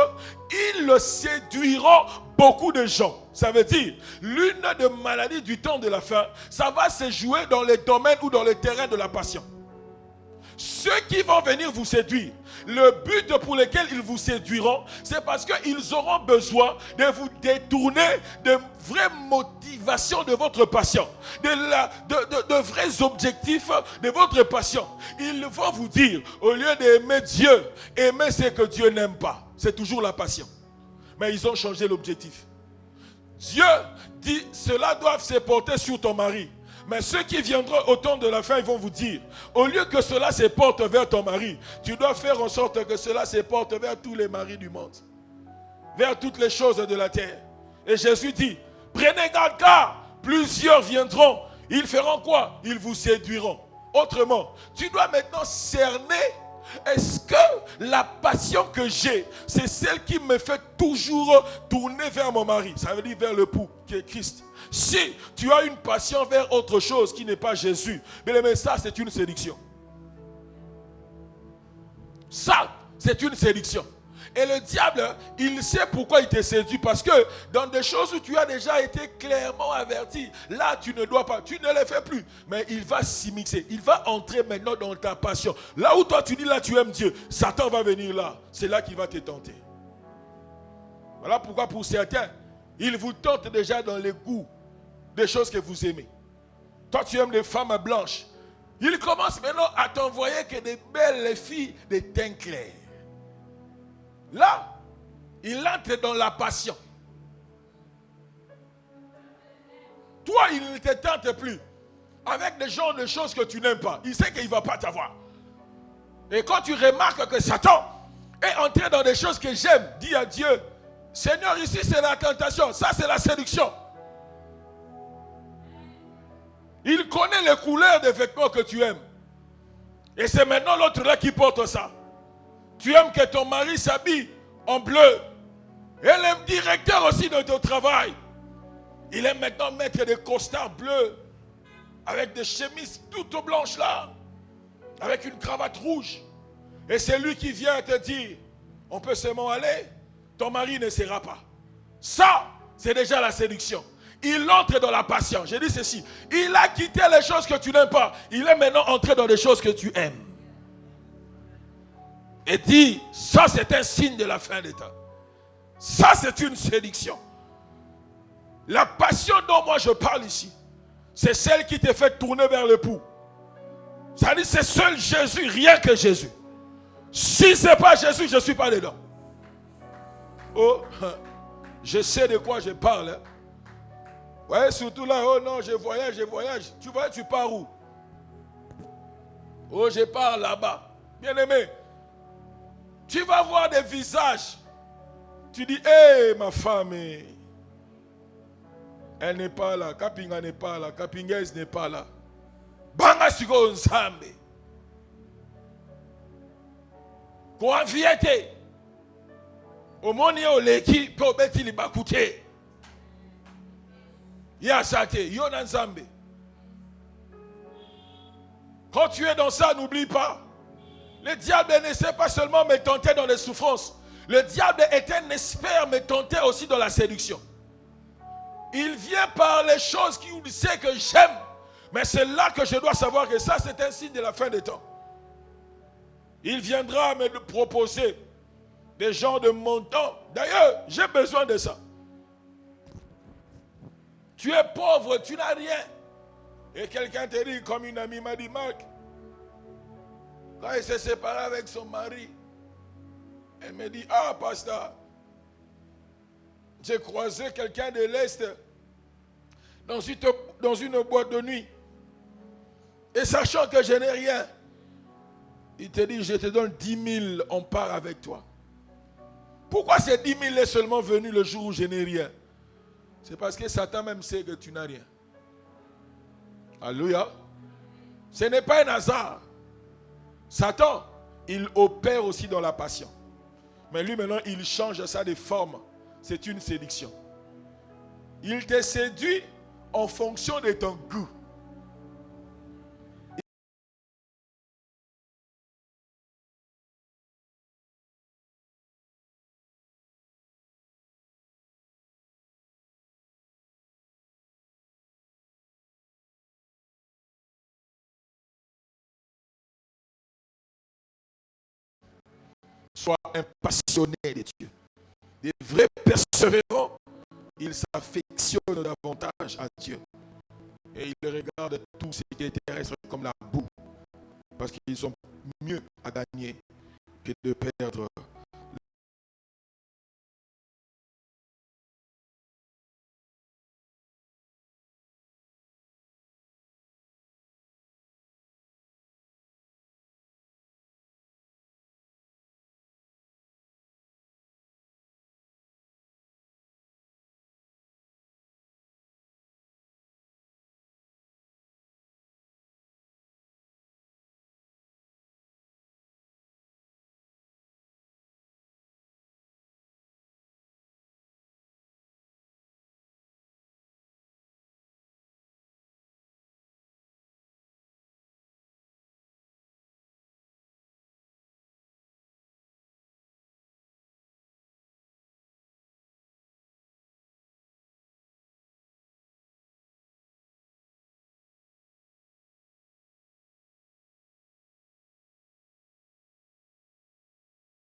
Ils le séduiront beaucoup de gens. Ça veut dire, l'une des maladies du temps de la fin, ça va se jouer dans les domaines ou dans le terrain de la passion. Ceux qui vont venir vous séduire, le but pour lequel ils vous séduiront, c'est parce qu'ils auront besoin de vous détourner de vraies motivations de votre passion, de vrais objectifs de votre passion. Ils vont vous dire, au lieu d'aimer Dieu, aimer ce que Dieu n'aime pas. C'est toujours la passion. Mais ils ont changé l'objectif. Dieu dit, cela doit se porter sur ton mari. Mais ceux qui viendront au temps de la fin, ils vont vous dire, au lieu que cela se porte vers ton mari, tu dois faire en sorte que cela se porte vers tous les maris du monde, vers toutes les choses de la terre. Et Jésus dit, prenez garde car plusieurs viendront. Ils feront quoi? Ils vous séduiront. Autrement, tu dois maintenant cerner, est-ce que la passion que j'ai, c'est celle qui me fait toujours tourner vers mon mari? Ça veut dire vers le pou, qui est Christ. Si tu as une passion vers autre chose qui n'est pas Jésus, mais ça c'est une séduction. Ça, c'est une séduction. Et le diable, il sait pourquoi il te séduit. Parce que dans des choses où tu as déjà été clairement averti, là tu ne dois pas, tu ne les fais plus. Mais il va s'immiscer, il va entrer maintenant dans ta passion. Là où toi tu dis là tu aimes Dieu, Satan va venir là. C'est là qu'il va te tenter. Voilà pourquoi pour certains, il vous tente déjà dans les goûts des choses que vous aimez. Toi tu aimes les femmes blanches. Il commence maintenant à t'envoyer que des belles filles de teint clair. Là, il entre dans la passion. toi, il ne te tente plus avec des genres de choses que tu n'aimes pas. Il sait qu'il ne va pas t'avoir. Et quand tu remarques que Satan est entré dans des choses que j'aime, dis à Dieu, Seigneur, ici c'est la tentation, ça c'est la séduction. Il connaît les couleurs des vêtements que tu aimes. Et c'est maintenant l'autre là qui porte ça. Tu aimes que ton mari s'habille en bleu. Et le directeur aussi de ton travail, il aime maintenant mettre des costards bleus avec des chemises toutes blanches là, avec une cravate rouge. Et c'est lui qui vient te dire, on peut seulement aller, ton mari ne sera pas. Ça, c'est déjà la séduction. Il entre dans la passion. J'ai dit ceci, il a quitté les choses que tu n'aimes pas. Il est maintenant entré dans des choses que tu aimes. Et dit, ça c'est un signe de la fin des temps. Ça c'est une séduction. La passion dont moi je parle ici, c'est celle qui te fait tourner vers l'époux. Ça dit c'est seul Jésus, rien que Jésus. Si ce n'est pas Jésus, je ne suis pas dedans. Oh, je sais de quoi je parle. Hein. Ouais, surtout là, oh non, je voyage. Tu vois, tu pars où? Oh, je pars là-bas. Bien-aimé, tu vas voir des visages. Tu dis, hé, ma femme, elle n'est pas là. Kapinga n'est pas là. Kapingaise n'est pas là. Banga sigo nzambe. Kwa viete. Omoni oleki pe obeti libakute. Ya sate, yo na nzambe. Quand tu es dans ça, n'oublie pas. Le diable ne sait pas seulement me tenter dans les souffrances. Le diable est un expert me tenter aussi dans la séduction. Il vient par les choses qu'il sait que j'aime. Mais c'est là que je dois savoir que ça, c'est un signe de la fin des temps. Il viendra me proposer des gens de mon temps. D'ailleurs, j'ai besoin de ça. Tu es pauvre, tu n'as rien. Et quelqu'un te dit, comme une amie m'a dit, Marc, quand il s'est séparé avec son mari, elle me dit, ah, pasteur, j'ai croisé quelqu'un de l'Est dans une boîte de nuit. Et sachant que je n'ai rien, il te dit, je te donne 10 000, on part avec toi. Pourquoi ces 10 000 est seulement venu le jour où je n'ai rien? C'est parce que Satan même sait que tu n'as rien. Alléluia. Ce n'est pas un hasard. Satan, il opère aussi dans la passion. Mais lui maintenant, il change ça de forme. C'est une séduction. Il te séduit en fonction de ton goût. Sois un passionné de Dieu. Des vrais persévérants, ils s'affectionnent davantage à Dieu. Et ils regardent tout ce qui est terrestre comme la boue. Parce qu'ils ont mieux à gagner que de perdre